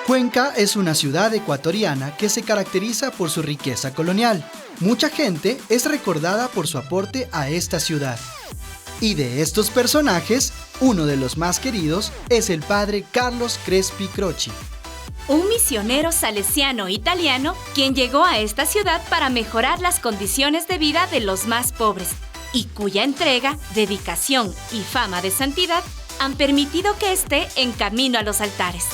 Cuenca es una ciudad ecuatoriana que se caracteriza por su riqueza colonial. Mucha gente es recordada por su aporte a esta ciudad. Y de estos personajes, uno de los más queridos es el padre Carlos Crespi Croce. Un misionero salesiano italiano quien llegó a esta ciudad para mejorar las condiciones de vida de los más pobres y cuya entrega, dedicación y fama de santidad han permitido que esté en camino a los altares.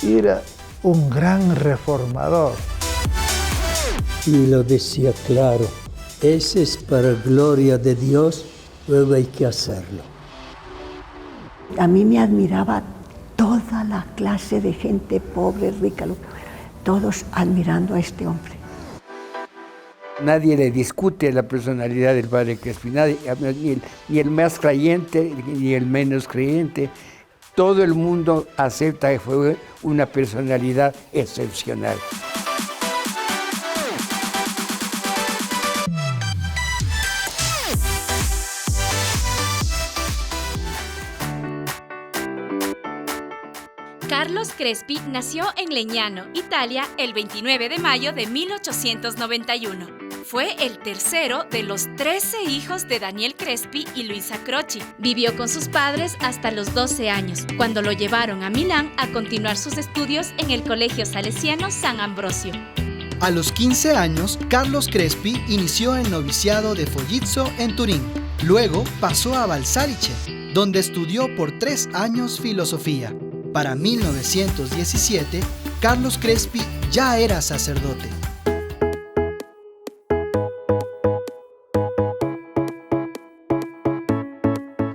Era un gran reformador. Y lo decía claro, ese es para gloria de Dios, luego hay que hacerlo. A mí me admiraba toda la clase de gente pobre, rica, todos admirando a este hombre. Nadie le discute la personalidad del padre Crespi, ni el más creyente ni el menos creyente. Todo el mundo acepta que fue una personalidad excepcional. Carlos Crespi nació en Legnano, Italia, el 29 de mayo de 1891. Fue el tercero de los 13 hijos de Daniel Crespi y Luisa Croce. Vivió con sus padres hasta los 12 años, cuando lo llevaron a Milán a continuar sus estudios en el Colegio Salesiano San Ambrosio. A los 15 años, Carlos Crespi inició el noviciado de Follizzo en Turín. Luego pasó a Balsarice, donde estudió por 3 años filosofía. Para 1917, Carlos Crespi ya era sacerdote.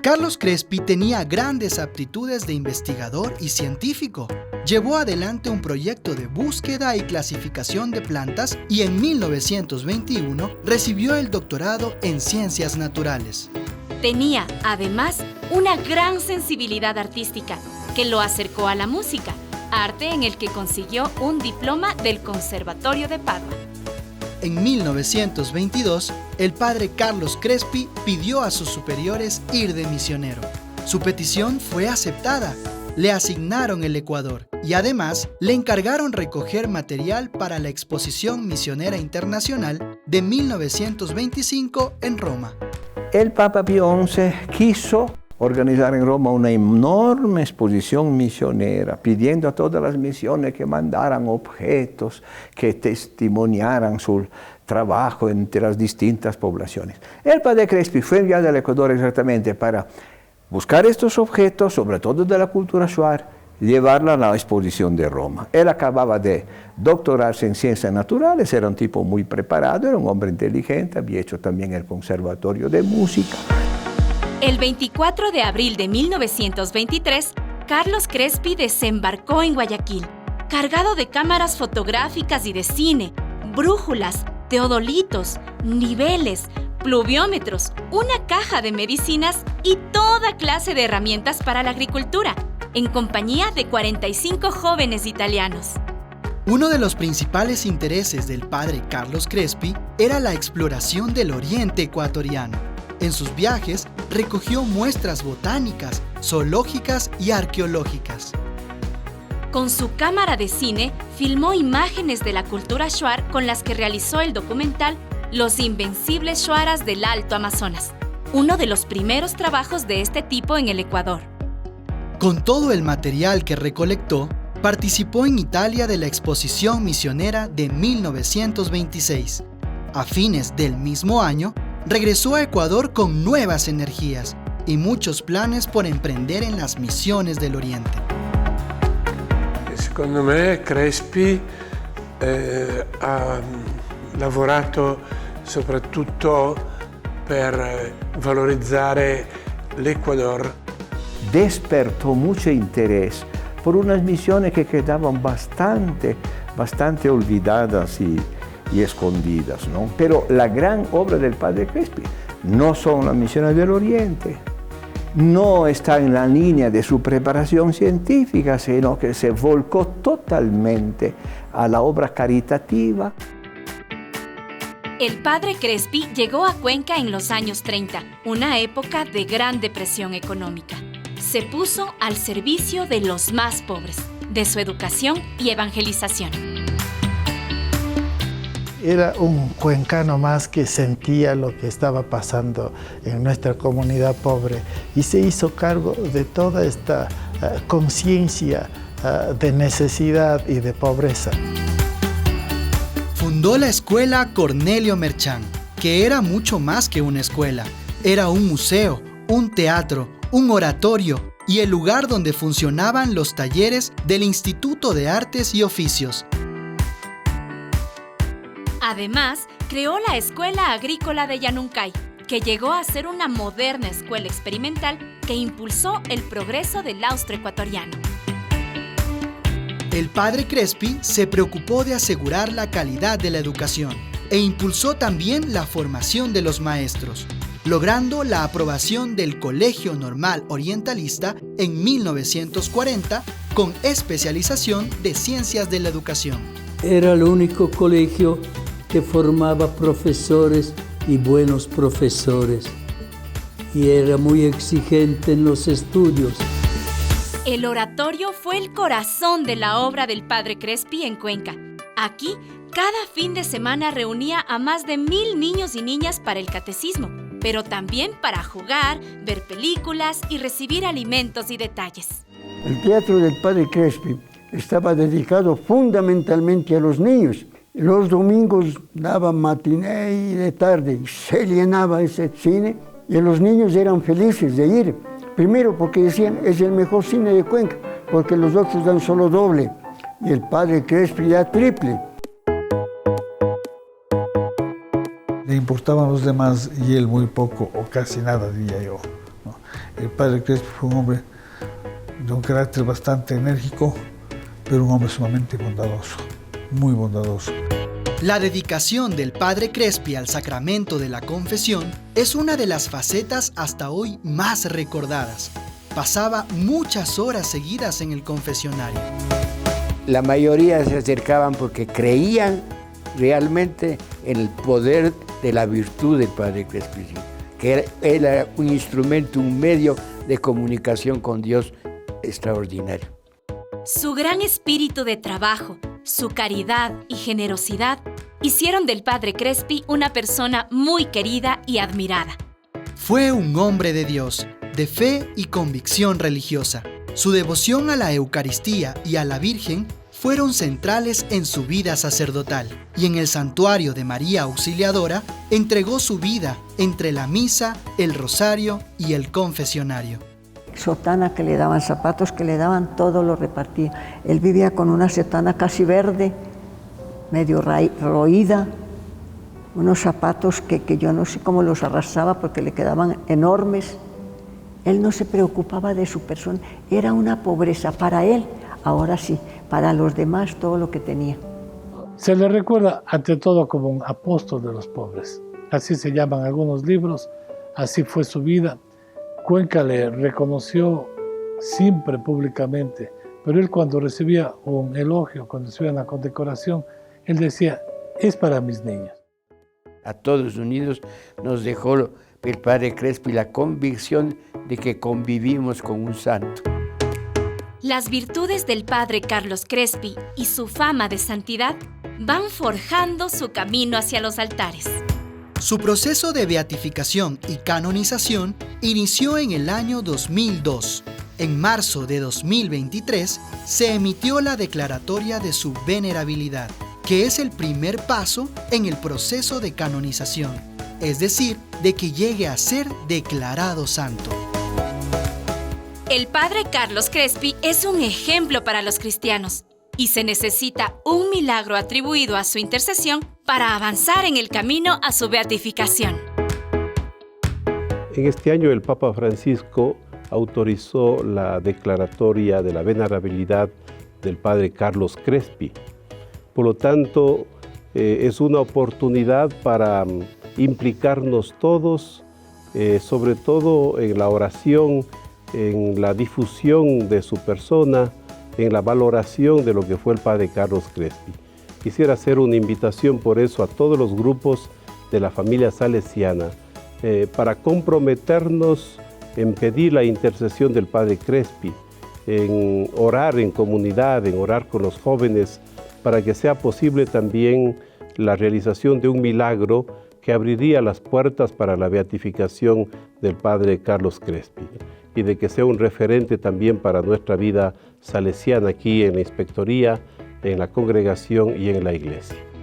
Carlos Crespi tenía grandes aptitudes de investigador y científico. Llevó adelante un proyecto de búsqueda y clasificación de plantas y en 1921 recibió el doctorado en Ciencias Naturales. Tenía, además, una gran sensibilidad artística que lo acercó a la música, arte en el que consiguió un diploma del Conservatorio de Padua. En 1922, el padre Carlos Crespi pidió a sus superiores ir de misionero. Su petición fue aceptada. Le asignaron el Ecuador y además le encargaron recoger material para la Exposición Misionera Internacional de 1925 en Roma. El Papa Pío XI quiso organizar en Roma una enorme exposición misionera, pidiendo a todas las misiones que mandaran objetos que testimoniaran su trabajo entre las distintas poblaciones. El padre Crespi fue enviado al Ecuador exactamente para buscar estos objetos, sobre todo de la cultura shuar, llevarla a la exposición de Roma. Él acababa de doctorarse en ciencias naturales, era un tipo muy preparado, era un hombre inteligente, había hecho también el conservatorio de música. El 24 de abril de 1923, Carlos Crespi desembarcó en Guayaquil, cargado de cámaras fotográficas y de cine, brújulas, teodolitos, niveles, pluviómetros, una caja de medicinas y toda clase de herramientas para la agricultura, en compañía de 45 jóvenes italianos. Uno de los principales intereses del padre Carlos Crespi era la exploración del oriente ecuatoriano. En sus viajes recogió muestras botánicas, zoológicas y arqueológicas. Con su cámara de cine, filmó imágenes de la cultura shuar con las que realizó el documental Los Invencibles Shuaras del Alto Amazonas, uno de los primeros trabajos de este tipo en el Ecuador. Con todo el material que recolectó, participó en Italia de la Exposición Misionera de 1926. A fines del mismo año, regresó a Ecuador con nuevas energías y muchos planes por emprender en las misiones del Oriente. Secondo me Crespi ha lavorato soprattutto per valorizzare l'Ecuador. Despertó mucho interés por unas misiones que quedaban bastante olvidadas y escondidas, ¿no? Pero la gran obra del padre Crespi no son las misiones del Oriente, no está en la línea de su preparación científica, sino que se volcó totalmente a la obra caritativa. El padre Crespi llegó a Cuenca en los años 30, una época de gran depresión económica. Se puso al servicio de los más pobres, de su educación y evangelización. Era un cuencano más que sentía lo que estaba pasando en nuestra comunidad pobre y se hizo cargo de toda esta conciencia de necesidad y de pobreza. Fundó la escuela Cornelio Merchán, que era mucho más que una escuela. Era un museo, un teatro, un oratorio y el lugar donde funcionaban los talleres del Instituto de Artes y Oficios. Además, creó la Escuela Agrícola de Yanuncay, que llegó a ser una moderna escuela experimental que impulsó el progreso del austroecuatoriano. El padre Crespi se preocupó de asegurar la calidad de la educación e impulsó también la formación de los maestros, logrando la aprobación del Colegio Normal Orientalista en 1940 con especialización de Ciencias de la Educación. Era el único colegio que formaba profesores y buenos profesores, y era muy exigente en los estudios. El oratorio fue el corazón de la obra del padre Crespi en Cuenca. Aquí, cada fin de semana reunía a más de 1000 niños y niñas para el catecismo, pero también para jugar, ver películas y recibir alimentos y detalles. El teatro del padre Crespi estaba dedicado fundamentalmente a los niños. Los domingos daban matiné y de tarde, y se llenaba ese cine y los niños eran felices de ir. Primero porque decían, es el mejor cine de Cuenca, porque los otros dan solo doble y el padre Crespi da triple. Le importaban los demás y él muy poco o casi nada, diría yo, ¿no? El padre Crespi fue un hombre de un carácter bastante enérgico, pero un hombre sumamente bondadoso, muy bondadoso. La dedicación del padre Crespi al sacramento de la confesión es una de las facetas hasta hoy más recordadas. Pasaba muchas horas seguidas en el confesionario. La mayoría se acercaban porque creían realmente en el poder de la virtud del padre Crespi, que era un instrumento, un medio de comunicación con Dios extraordinario. Su gran espíritu de trabajo, su caridad y generosidad hicieron del padre Crespi una persona muy querida y admirada. Fue un hombre de Dios, de fe y convicción religiosa. Su devoción a la Eucaristía y a la Virgen fueron centrales en su vida sacerdotal, y en el santuario de María Auxiliadora entregó su vida entre la misa, el rosario y el confesionario. Sotana que le daban, zapatos que le daban, todo lo repartía. Él vivía con una sotana casi verde, medio roída, unos zapatos que yo no sé cómo los arrastraba porque le quedaban enormes. Él no se preocupaba de su persona, era una pobreza para él, ahora sí, para los demás todo lo que tenía. Se le recuerda ante todo como un apóstol de los pobres, así se llaman algunos libros, así fue su vida. Cuenca le reconoció siempre públicamente, pero él cuando recibía un elogio, cuando recibía una condecoración, él decía, es para mis niños. A todos unidos nos dejó el padre Crespi la convicción de que convivimos con un santo. Las virtudes del padre Carlos Crespi y su fama de santidad van forjando su camino hacia los altares. Su proceso de beatificación y canonización inició en el año 2002. En marzo de 2023 se emitió la declaratoria de su venerabilidad, que es el primer paso en el proceso de canonización, es decir, de que llegue a ser declarado santo. El padre Carlos Crespi es un ejemplo para los cristianos y se necesita un milagro atribuido a su intercesión para avanzar en el camino a su beatificación. En este año el Papa Francisco autorizó la declaratoria de la venerabilidad del padre Carlos Crespi. Por lo tanto, es una oportunidad para implicarnos todos, sobre todo en la oración, en la difusión de su persona, en la valoración de lo que fue el padre Carlos Crespi. Quisiera hacer una invitación por eso a todos los grupos de la familia salesiana, para comprometernos en pedir la intercesión del Padre Crespi, en orar en comunidad, en orar con los jóvenes, para que sea posible también la realización de un milagro que abriría las puertas para la beatificación del Padre Carlos Crespi, y de que sea un referente también para nuestra vida salesiana aquí en la Inspectoría, en la congregación y en la Iglesia.